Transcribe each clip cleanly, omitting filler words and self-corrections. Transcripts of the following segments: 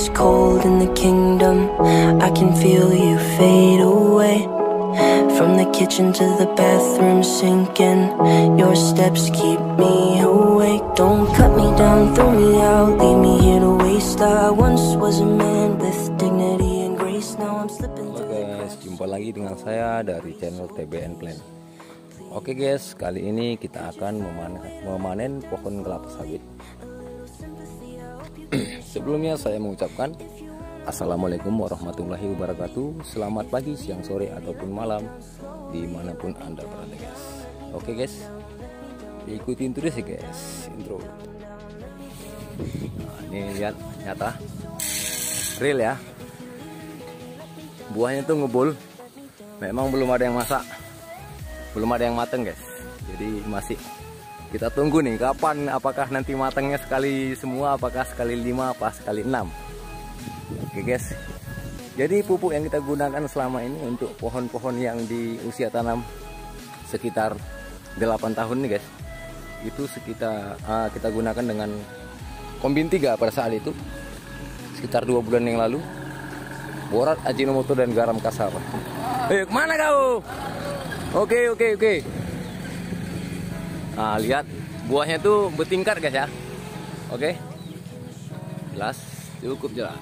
it's cold in the kingdom. I can feel you fade away. From the kitchen to the bathroom sinking. Your steps keep me awake. Don't cut me down, throw me out, leave me here to waste. I once was a man with dignity and grace. Now I'm slipping through the Guys, cracks. jumpa lagi dengan saya dari channel TBN Plan. Oke guys, kali ini kita akan memanen pohon kelapa sawit. Sebelumnya saya mengucapkan Assalamualaikum warahmatullahi wabarakatuh. Selamat pagi, siang, sore, ataupun malam dimanapun Anda berada guys. Oke guys, ikutin terus ya guys intro. Nah, ini lihat nyata real ya. Buahnya tuh ngebul. Memang belum ada yang masak, belum ada yang mateng guys. Jadi masih kita tunggu nih kapan, apakah nanti matangnya sekali semua, apakah sekali 5 apa sekali 6. Oke guys, jadi pupuk yang kita gunakan selama ini untuk pohon-pohon yang di usia tanam sekitar 8 tahun nih guys, itu sekitar kita gunakan dengan Kombin 3 pada saat itu sekitar 2 bulan yang lalu. Borat, Ajinomoto, dan garam kasar. Kemana kau? Oke. Nah, lihat buahnya tuh bertingkat guys ya. Oke, jelas, cukup jelas.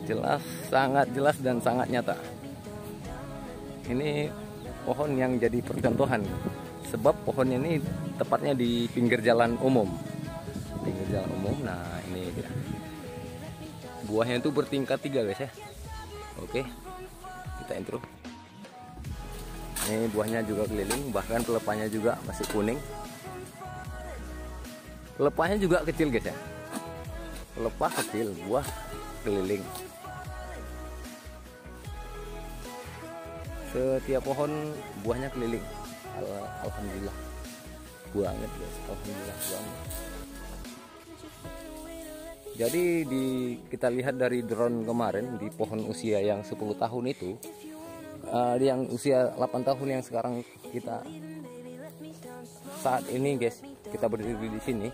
Jelas, sangat jelas dan sangat nyata. Ini pohon yang jadi percontohan, sebab pohonnya ini tepatnya di pinggir jalan umum. Pinggir jalan umum. Nah, ini dia. Buahnya itu bertingkat 3 guys ya. Oke, kita intro. Ini buahnya juga keliling, bahkan pelepahnya juga masih kuning. Pelepahnya juga kecil guys ya. Pelepah kecil, buah keliling. Setiap pohon buahnya keliling. Alhamdulillah banget guys, alhamdulillah banget. Jadi kita lihat dari drone kemarin di pohon usia yang 10 tahun itu, yang usia 8 tahun yang sekarang kita saat ini guys, kita berdiri di sini,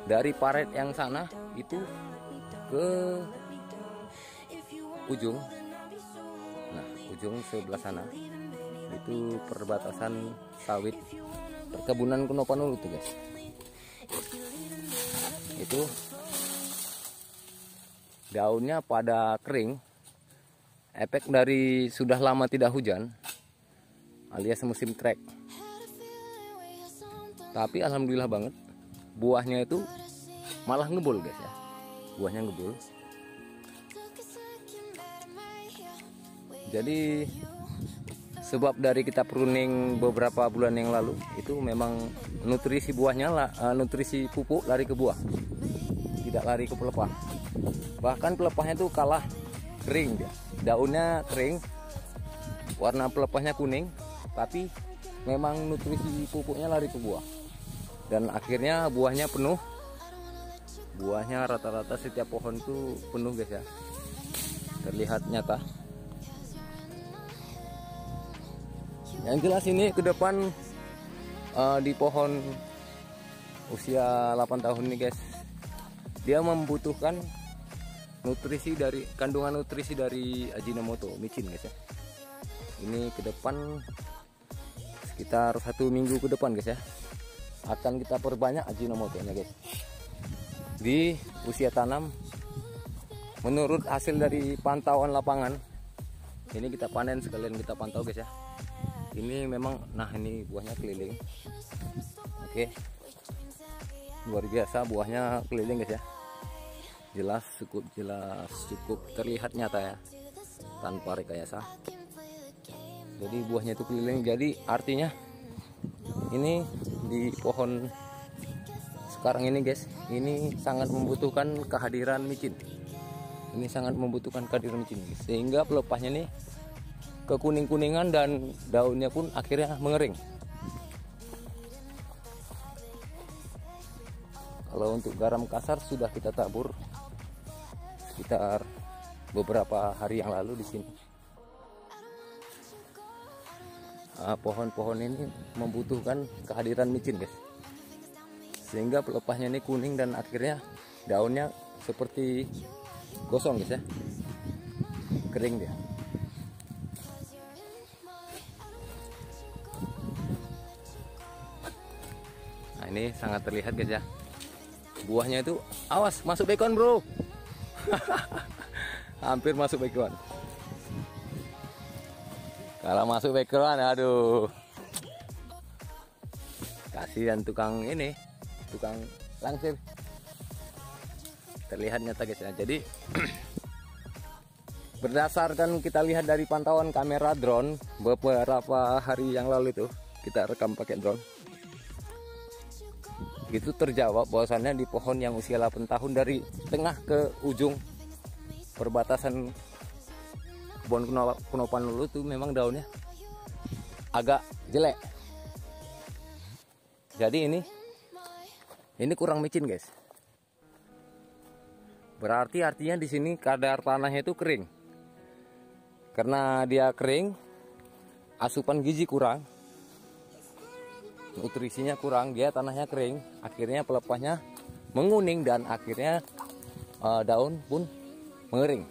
dari paret yang sana itu ke ujung, nah ujung sebelah sana itu perbatasan sawit perkebunan Kunopanulu tuh guys. Itu daunnya pada kering, efek dari sudah lama tidak hujan alias musim trek. Tapi alhamdulillah banget, buahnya itu malah ngebul guys ya. Buahnya ngebul. Jadi sebab dari kita pruning beberapa bulan yang lalu, itu memang nutrisi buahnya nutrisi pupuk lari ke buah, tidak lari ke pelepah. Bahkan pelepahnya itu kalah kering dia. Daunnya kering, warna pelepahnya kuning, tapi memang nutrisi pupuknya lari ke buah. Dan akhirnya buahnya penuh. Buahnya rata-rata setiap pohon itu penuh guys ya. Terlihat nyata. Yang jelas ini ke depan di pohon usia 8 tahun ini guys, dia membutuhkan nutrisi dari kandungan nutrisi dari Ajinomoto, micin guys ya. Ini ke depan sekitar 1 minggu ke depan guys ya, akan kita perbanyak Ajinomoto nya guys di usia tanam. Menurut hasil dari pantauan lapangan, ini kita panen sekalian kita pantau guys ya. Ini memang, nah ini buahnya keliling. Oke, luar biasa buahnya keliling guys ya. Jelas, cukup terlihat nyata ya, tanpa rekayasa. Jadi buahnya itu keliling, jadi artinya ini di pohon sekarang ini guys, ini sangat membutuhkan kehadiran micin. Ini sangat membutuhkan kehadiran micin, sehingga pelepahnya nih kekuning-kuningan dan daunnya pun akhirnya mengering. Kalau untuk garam kasar sudah kita tabur sekitar beberapa hari yang lalu di sini. Pohon-pohon ini membutuhkan kehadiran micin guys, sehingga pelepahnya ini kuning dan akhirnya daunnya seperti gosong guys ya, kering dia. Nah ini sangat terlihat guys ya, buahnya itu, awas masuk bekon bro. Hampir masuk bekon. Kalau masuk bekon, aduh, kasihan tukang ini, tukang langsir. Terlihat nyata guys ya. Jadi berdasarkan kita lihat dari pantauan kamera drone beberapa hari yang lalu itu, kita rekam pakai drone, itu terjawab bahwasannya di pohon yang usia 8 tahun dari tengah ke ujung perbatasan kebun Kunopan Lulu itu memang daunnya agak jelek. Jadi ini kurang micin guys. Berarti artinya di sini kadar tanahnya itu kering. Karena dia kering, asupan gizi kurang, nutrisinya kurang, dia tanahnya kering, akhirnya pelepahnya menguning dan akhirnya daun pun mengering.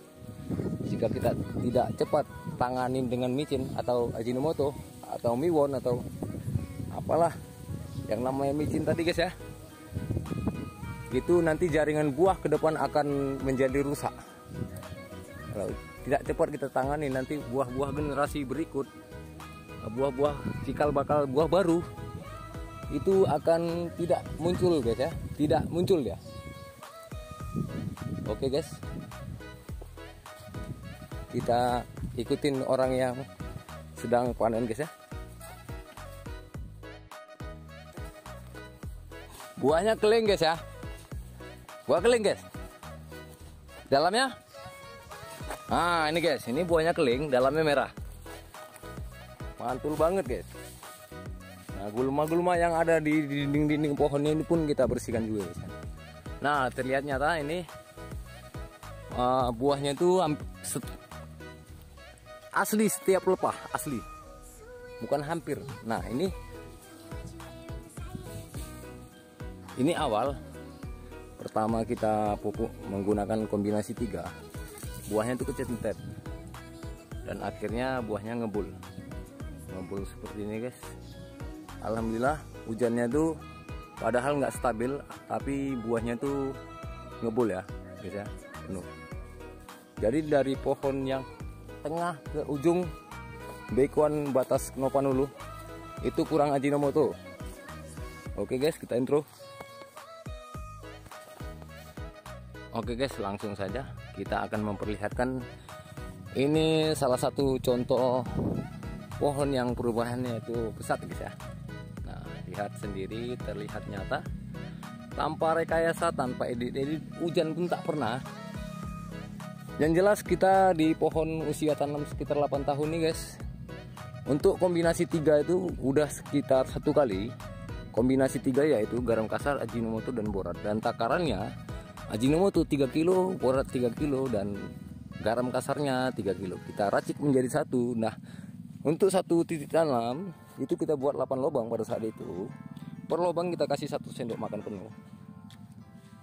Jika kita tidak cepat tanganin dengan micin atau Ajinomoto atau Miwon atau apalah yang namanya micin tadi guys ya, itu nanti jaringan buah ke depan akan menjadi rusak. Kalau tidak cepat kita tangani, nanti buah-buah generasi berikut, buah-buah cikal bakal buah baru itu akan tidak muncul guys ya, tidak muncul dia. Oke guys, kita ikutin orang yang sedang panen guys ya. Buahnya keling guys ya. Buah keling guys, dalamnya, nah ini guys, ini buahnya keling, dalamnya merah, mantul banget guys. Nah gulma-gulma yang ada di dinding-dinding pohonnya ini pun kita bersihkan juga guys. Nah terlihat nyata ini buahnya itu asli, setiap pelepah asli, bukan hampir. Nah ini awal pertama kita pupuk menggunakan kombinasi 3, buahnya itu kecil-kecil dan akhirnya buahnya ngebul seperti ini guys. Alhamdulillah hujannya tuh padahal nggak stabil, tapi buahnya tuh ngebul ya guys ya, penuh. Jadi dari pohon yang tengah ke ujung bekuan batas Kunopan Lulu itu kurang Ajinomoto. Oke guys, kita intro. Oke guys, langsung saja kita akan memperlihatkan ini salah satu contoh pohon yang perubahannya itu pesat guys ya. Nah lihat sendiri, terlihat nyata tanpa rekayasa, tanpa edit-edit, hujan pun tak pernah. Yang jelas kita di pohon usia tanam sekitar 8 tahun nih guys. Untuk kombinasi 3 itu udah sekitar 1 kali. Kombinasi 3 yaitu garam kasar, Ajinomoto dan borat, dan takarannya Ajinomoto 3 kilo, borat 3 kilo, dan garam kasarnya 3 kilo. Kita racik menjadi 1. Nah, untuk 1 titik tanam itu kita buat 8 lubang pada saat itu. Per lubang kita kasih 1 sendok makan penuh.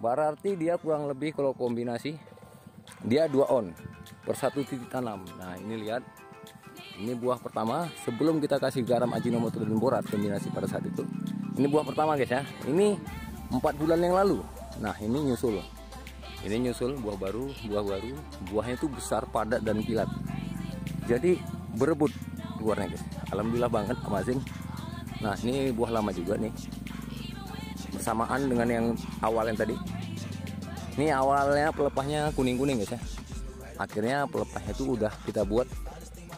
Berarti dia kurang lebih kalau kombinasi dia 2 on per 1 titik tanam. Nah, ini lihat. Ini buah pertama sebelum kita kasih garam Ajinomoto dan borat kombinasi pada saat itu. Ini buah pertama guys ya. Ini 4 bulan yang lalu. Nah, ini nyusul. Ini nyusul buah baru, buahnya itu besar, padat dan kilat. Jadi berebut luarnya guys. Alhamdulillah banget, amazing. Nah, ini buah lama juga nih. Bersamaan dengan yang awal yang tadi. Ini awalnya pelepahnya kuning-kuning guys ya. Akhirnya pelepahnya itu udah kita buat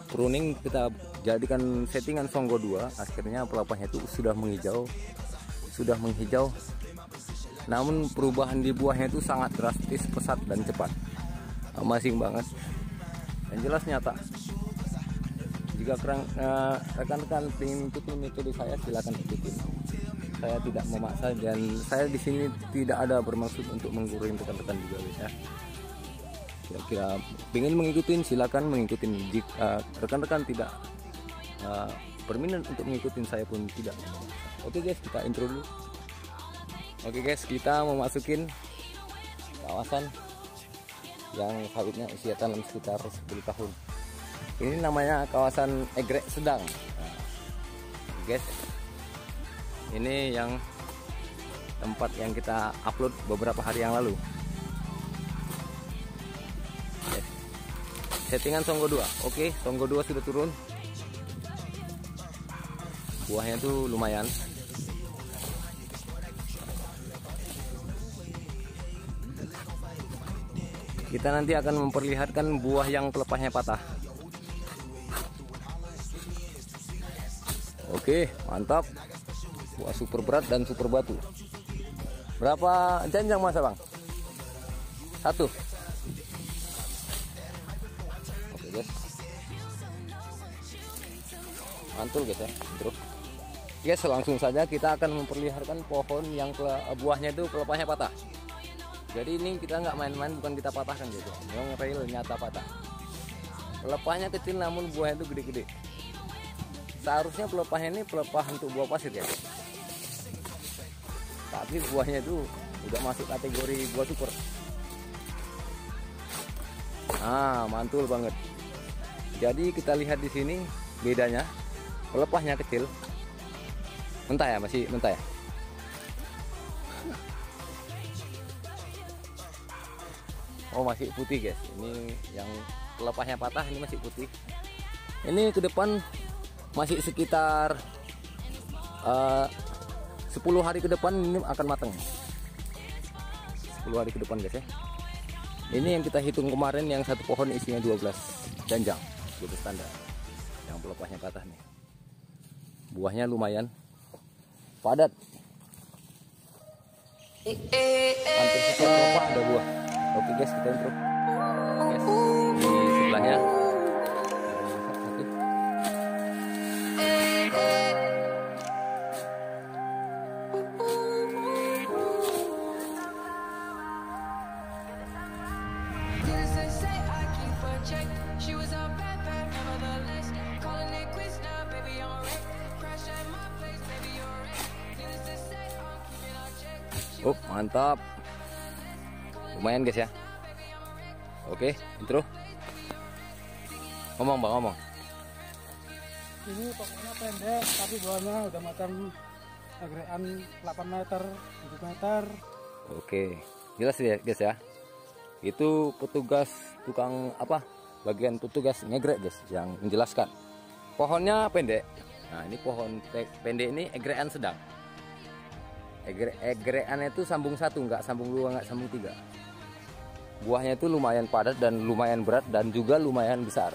pruning, kita jadikan settingan Songgo 2. Akhirnya pelepahnya itu sudah menghijau. Namun perubahan di buahnya itu sangat drastis, pesat dan cepat. Amazing banget. Yang jelas nyata. Jika rekan-rekan ingin ikuti metode saya, silakan ikuti. Saya tidak memaksa dan saya di sini tidak ada bermaksud untuk menggurui rekan-rekan juga ya. Kira-kira ingin mengikuti, silakan mengikuti. Jika rekan-rekan tidak berminat untuk mengikuti, saya pun tidak. Oke guys, kita intro dulu. Oke guys, kita mau masukin kawasan yang sawitnya usia tanam sekitar 10 tahun. Ini namanya kawasan egrek sedang. Nah, guys, ini yang tempat yang kita upload beberapa hari yang lalu. Yes. Settingan Songgo 2. Oke, Songgo 2 sudah turun. Buahnya tuh lumayan. Kita nanti akan memperlihatkan buah yang pelepahnya patah. Oke, mantap. Buah super berat dan super batu. Berapa janjang masa bang? 1. Oke guys. Mantul guys ya. Terus. Guys, langsung saja kita akan memperlihatkan pohon yang buahnya itu pelepahnya patah. Jadi ini kita nggak main-main, bukan kita patahkan gitu. Memang real nyata patah. Pelepahnya kecil namun buahnya itu gede-gede. Seharusnya pelepahnya ini pelepah untuk buah pasir ya. Tapi buahnya itu udah masuk kategori buah super. Nah, mantul banget. Jadi kita lihat di sini bedanya. Pelepahnya kecil. Mentah ya, masih mentah ya. Oh, masih putih guys. Ini yang pelepahnya patah, ini masih putih. Ini ke depan masih sekitar 10 hari ke depan ini akan matang. 10 hari ke depan guys ya. Ini yang kita hitung kemarin, yang satu pohon isinya 12 janjang, 12 standar. Yang pelepahnya patah nih. Buahnya lumayan padat. Hampir setiap pelepah ada buah. Oke guys, kita intro. Guys, di sebelahnya satu. Oh, mantap. Lumayan guys ya. Oke, intro. Ngomong bang, ngomong. Ini pokoknya pendek, tapi buahnya udah macam agregan 8 meter, 7 meter. Oke, jelas ya guys ya. Itu petugas tukang apa? Bagian petugas ngegrek guys yang menjelaskan. Pohonnya pendek. Nah, ini pohon pendek ini egrekan sedang. Egrekan itu sambung 1, nggak sambung 2, nggak sambung 3. Buahnya itu lumayan padat dan lumayan berat dan juga lumayan besar.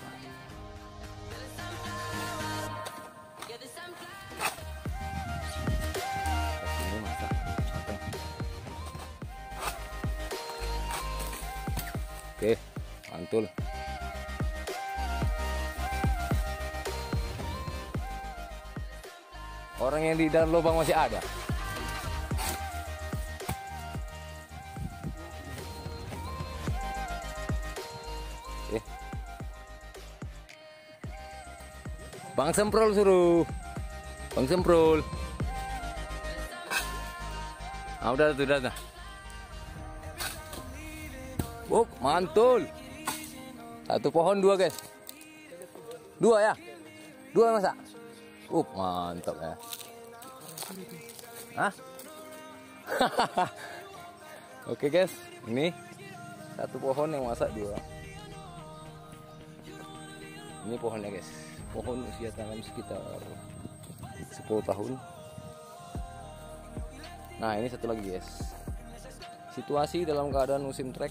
Ini masak. Oke, mantul. Orang yang di dalam lubang masih ada. Bang Semprol suruh. Bang Semprol. Ah, udah. Oh, mantul. Satu pohon 2 guys. 2 ya? 2 masa? Mantap ya. Hah? Oke guys, ini satu pohon yang masak 2. Ini pohonnya guys. Pohon usia tanam sekitar 10 tahun. Nah, ini satu lagi guys. Situasi dalam keadaan musim trek.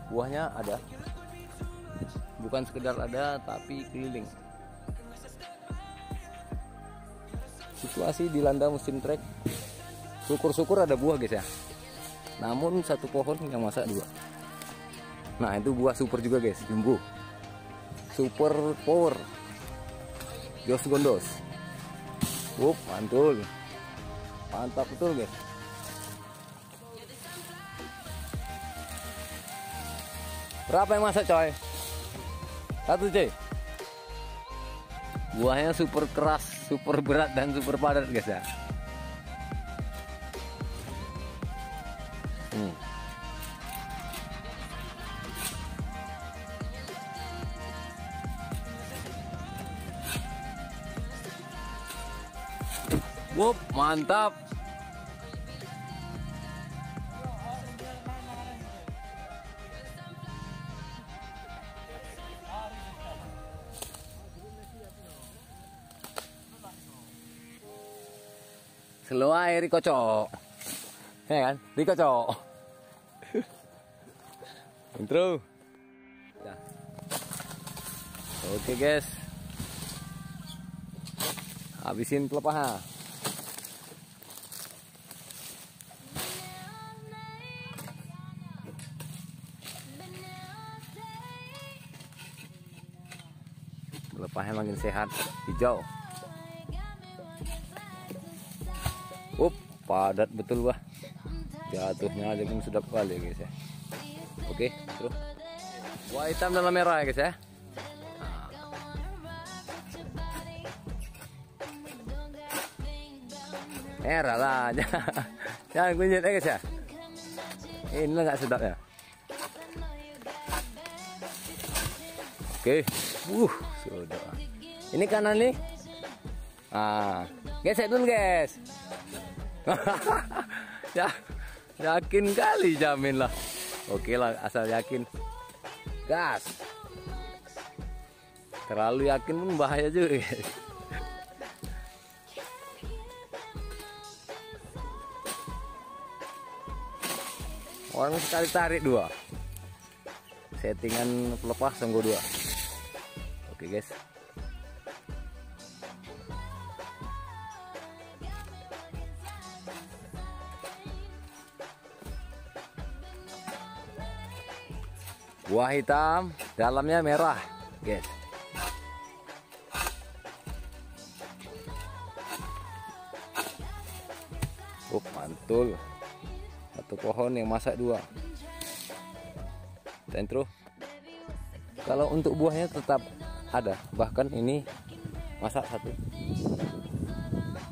Buahnya ada. Bukan sekedar ada, tapi keliling. Situasi dilanda musim trek. Syukur-syukur ada buah guys ya. Namun satu pohon yang masak 2. Nah, itu buah super juga guys, jumbo. Super power Jos Gondos. Mantul. Mantap betul guys. Berapa yang masak coy? 1 cuy. Buahnya super keras, super berat dan super padat guys ya. Wup, mantap. Slow air dikocok. Ya kan? Dikocok. Intro. Ya. Oke guys. Habisin pelepahnya. Pelepahnya makin sehat, hijau. Padat betul wah. Jatuhnya aja pun sedap kali guys ya. Oke, terus. Wah, hitam dalam merah ya guys ya. Merah lah, jangan kunyit ya guys ya. Ini nggak sedap ya. Oke, sudah. Ini kanan nih. Gesek dulu guys. Ya, yakin kali jamin lah. Oke lah, asal yakin. Gas. Terlalu yakin pun bahaya juga guys. Orang sekali tarik 2. Settingan pelepah songgo 2. Oke guys. Buah hitam, dalamnya merah, guys. Mantul. Satu pohon yang masak 2. Dan terus, kalau untuk buahnya tetap ada, bahkan ini masak 1.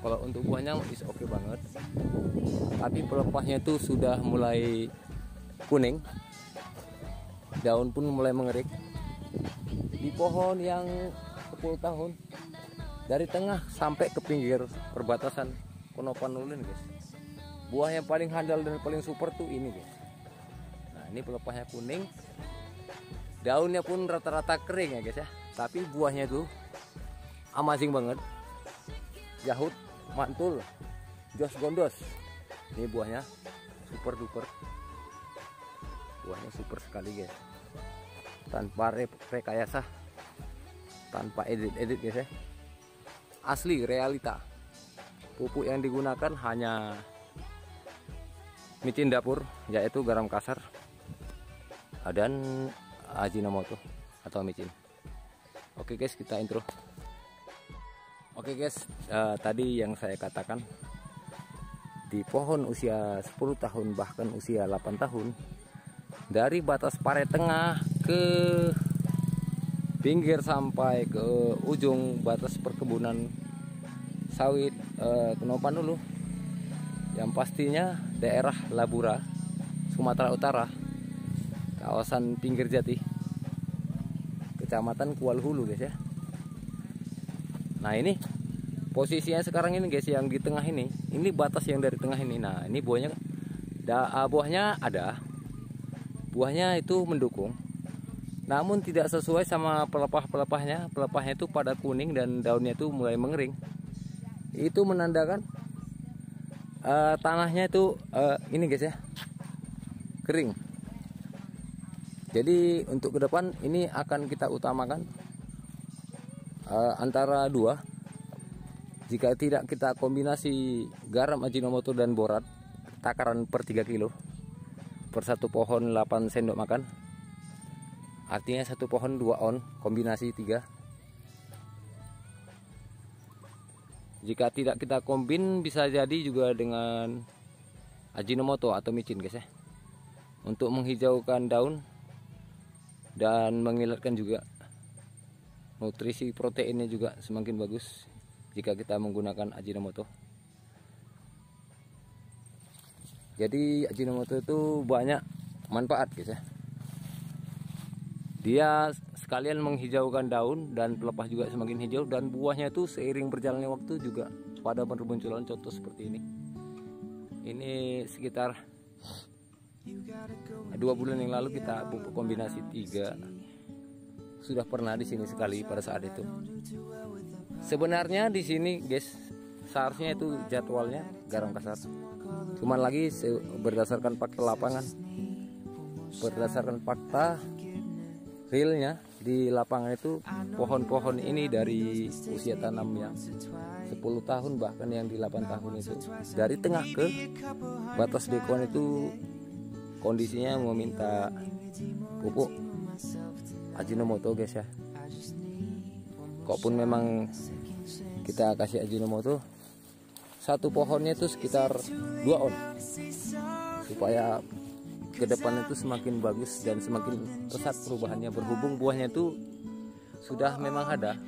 Kalau untuk buahnya is oke banget. Tapi pelepahnya itu sudah mulai kuning. Daun pun mulai mengerik. Di pohon yang 10 tahun, dari tengah sampai ke pinggir perbatasan Konopan Ulin guys. Buah yang paling handal dan paling super tuh ini guys. Nah, ini pelepahnya kuning. Daunnya pun rata-rata kering ya guys ya. Tapi buahnya tuh amazing banget. Jahut, mantul, jos gondos. Ini buahnya super duper. Buahnya super sekali guys. Tanpa rekayasa, tanpa edit guys ya. Asli realita. Pupuk yang digunakan hanya micin dapur, yaitu garam kasar dan Ajinomoto atau micin. Oke guys, kita intro. Oke guys, tadi yang saya katakan, di pohon usia 10 tahun bahkan usia 8 tahun, dari batas paret tengah ke pinggir sampai ke ujung batas perkebunan sawit Konopan dulu, yang pastinya daerah Labura, Sumatera Utara, kawasan pinggir Jati, kecamatan Kual Hulu guys ya. Nah ini posisinya sekarang ini guys, yang di tengah ini batas yang dari tengah ini. Nah ini buahnya ada. Buahnya itu mendukung, namun tidak sesuai sama pelepahnya. Pelepahnya itu pada kuning dan daunnya itu mulai mengering. Itu menandakan tanahnya itu ini guys ya, kering. Jadi untuk ke depan ini akan kita utamakan antara 2. Jika tidak, kita kombinasi garam Ajinomoto dan borat takaran per 3 kilo. Per satu pohon 8 sendok makan. Artinya satu pohon 2 on, kombinasi 3. Jika tidak kita kombin, bisa jadi juga dengan Ajinomoto atau micin guys ya, untuk menghijaukan daun dan mengilatkan juga. Nutrisi proteinnya juga semakin bagus jika kita menggunakan Ajinomoto. Jadi Ajinomoto itu banyak manfaat guys ya. Dia sekalian menghijaukan daun dan pelepah juga semakin hijau, dan buahnya itu seiring berjalannya waktu juga pada bermunculan contoh seperti ini. Ini sekitar 2 bulan yang lalu kita pupuk kombinasi 3. Sudah pernah di sini sekali pada saat itu. Sebenarnya di sini guys, seharusnya itu jadwalnya garam kasar. Cuman lagi berdasarkan fakta lapangan, berdasarkan fakta realnya di lapangan itu, pohon-pohon ini dari usia tanam yang 10 tahun bahkan yang di 8 tahun itu, dari tengah ke batas dekon itu kondisinya meminta pupuk Ajinomoto guys ya. Kok pun memang kita kasih Ajinomoto, satu pohonnya itu sekitar 2 on, supaya ke depan itu semakin bagus dan semakin pesat perubahannya, berhubung buahnya itu sudah memang ada.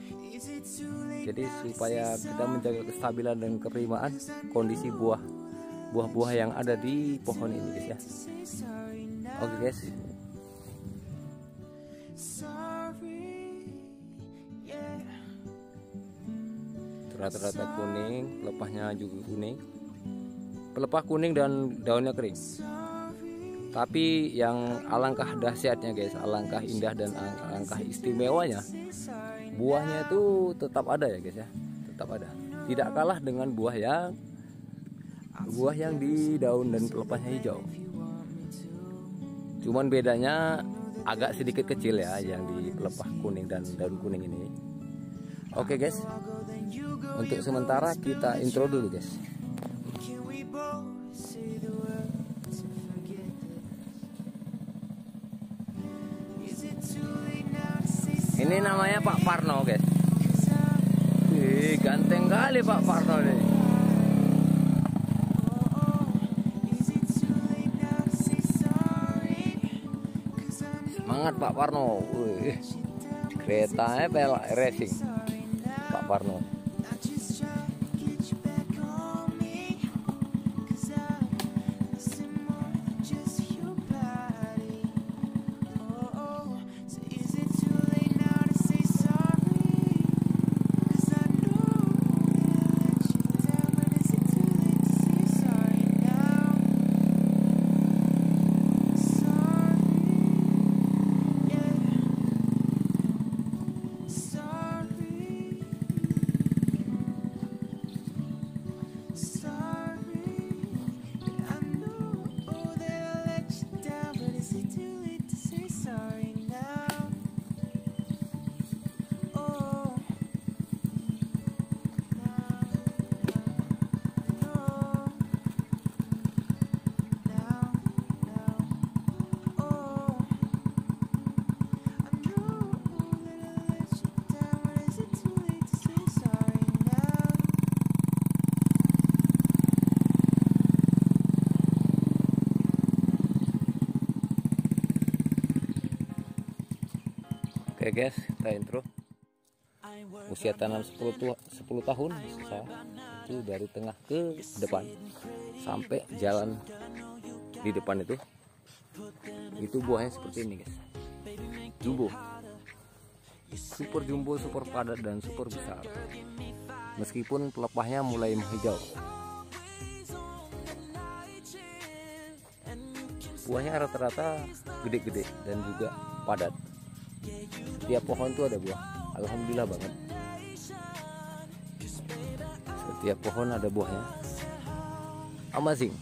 Jadi supaya kita menjaga kestabilan dan keprimaan kondisi buah-buah yang ada di pohon ini guys ya. Oke guys. Rata-rata kuning, pelepahnya juga kuning. Pelepah kuning dan daunnya kering. Tapi yang alangkah dahsyatnya guys, alangkah indah dan alangkah istimewanya, buahnya itu tetap ada ya guys ya, tetap ada. Tidak kalah dengan buah yang di daun dan pelepahnya hijau. Cuman bedanya agak sedikit kecil ya yang di pelepah kuning dan daun kuning ini. Oke guys, untuk sementara kita intro dulu guys. Ini namanya Pak Parno guys. Wih, ganteng kali Pak Parno ini. Semangat Pak Parno. Wih, keretanya pelak racing Pak Parno. Oke guys, kita intro. Usia tanam 10 tahun saya. Itu dari tengah ke depan sampai jalan di depan itu buahnya seperti ini guys. Jumbo. Super jumbo, super padat dan super besar. Meskipun pelepahnya mulai menghijau. Buahnya rata-rata gede-gede dan juga padat. Setiap pohon tuh ada buah. Alhamdulillah banget. Setiap pohon ada buahnya. Amazing.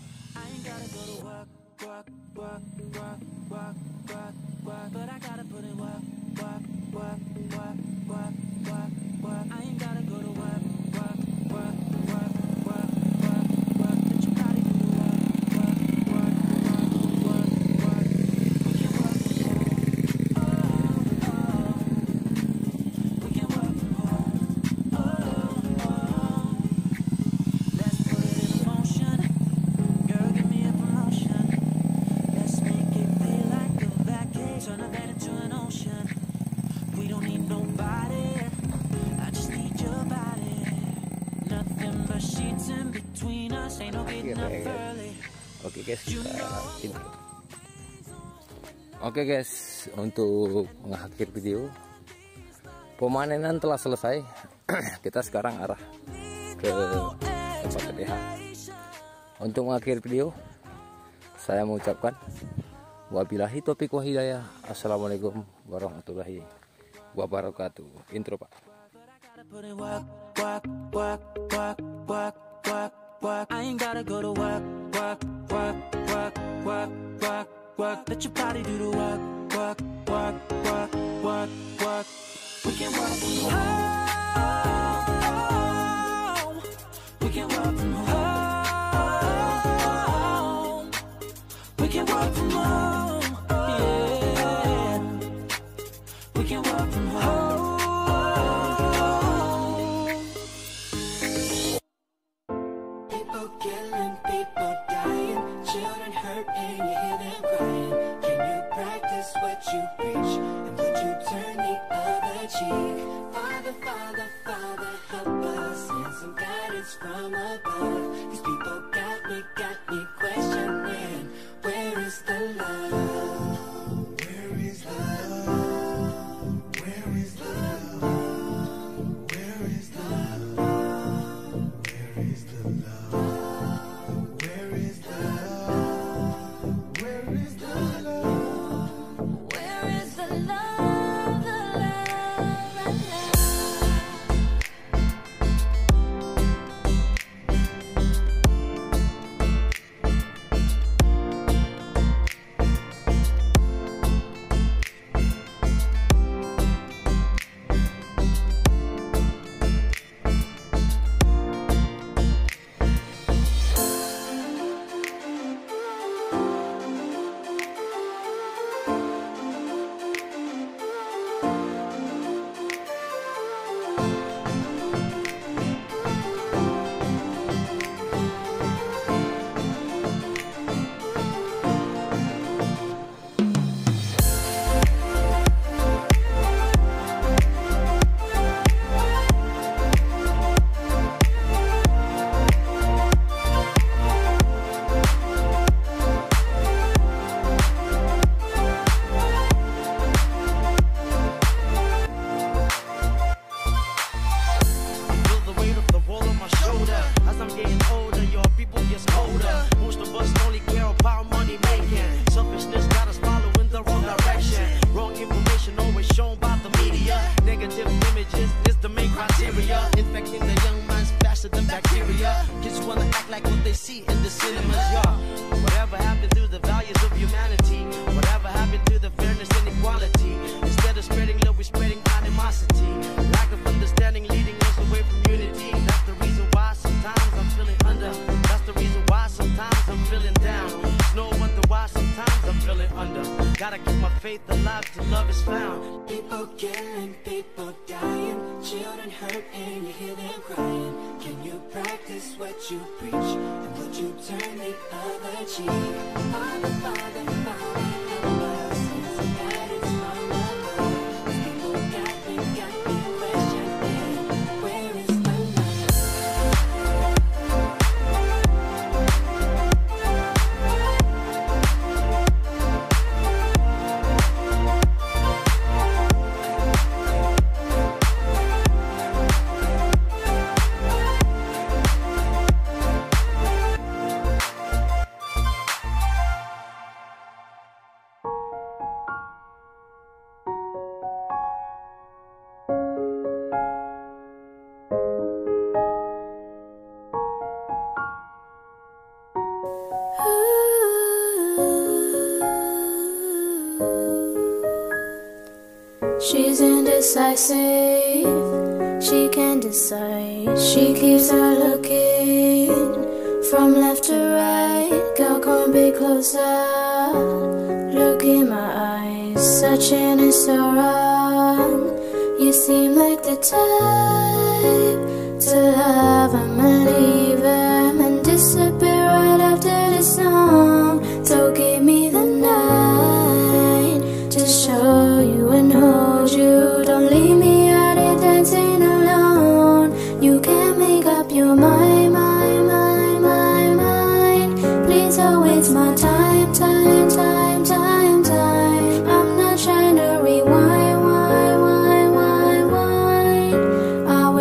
Oke guys, kita intro. Oke guys, untuk mengakhiri video, pemanenan telah selesai. Kita sekarang arah ke tempat TPH. Untuk mengakhiri video, saya mengucapkan wabillahi taufiq wa hidayah. Assalamualaikum warahmatullahi wabarakatuh. Intro Pak. I ain't gotta go to work. Let your body do the work. We can work from home. We can work from home. We can work from home. Yeah. We can work from home. People killing, people dying, children hurt and you hear them crying. Can you practice what you preach? And would you turn the other cheek? Father, Father, Father, help us. Send some guidance from above. These people got me questioning. Where is the love? Where is the love? Where is the love? Where is the love? Where is the love? Where is the love? Where is the love? Where is the love? The love. Feel the weight of the world on my shoulder. As I'm getting older, your people gets colder. Most of us only care about money making. Selfishness got us following the wrong direction. Wrong information always shown by the media. Negative images is the main criteria. Infecting the young minds faster than bacteria. Kids wanna act like what they see in the cinemas, yeah. Whatever happened to the values of humanity? Whatever happened to the fairness and equality? Instead of spreading love, we're spreading animosity. Lack of understanding leading us away from unity. That's the reason why sometimes I'm feeling under. That's the reason why sometimes I'm feeling down. It's no wonder why sometimes I'm feeling under. Gotta keep my faith alive till love is found. People killing, people dying, children hurt and you hear them crying. Can you practice what you preach? And would you turn the other cheek? Father, Father, Father, help us. Send some guidance from above. These people got me questioning. Where is the She's indecisive, she can't decide. She keeps her looking from left to right. Girl, come be closer. Look in my eyes, searching is so wrong. You seem like the type to love him and leave him and disappear right after the song. So give me the night to show you and hold you. Don't leave me out here dancing alone. You can't make up your mind. Please don't waste my time.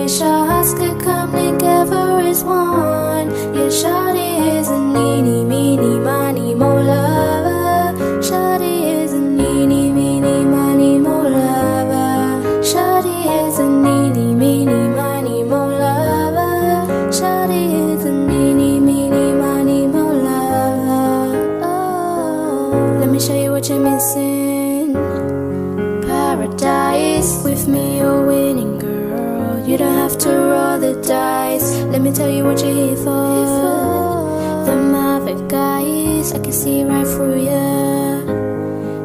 wish our hearts could come together as one. Yeah, shawty is a needy, meeny, miny, mo lover. Shawty is a needy, meeny, miny, mo lover. Shawty is a needy, meeny, miny, mo lover. Shawty is a needy, meeny, miny, mo lover. Oh, let me show you what you're missing. Paradise, with me you're winning, girl. You don't have to roll the dice. Let me tell you what you're here for. The maverick guys, I can see right through ya.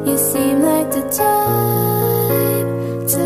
You seem like the type to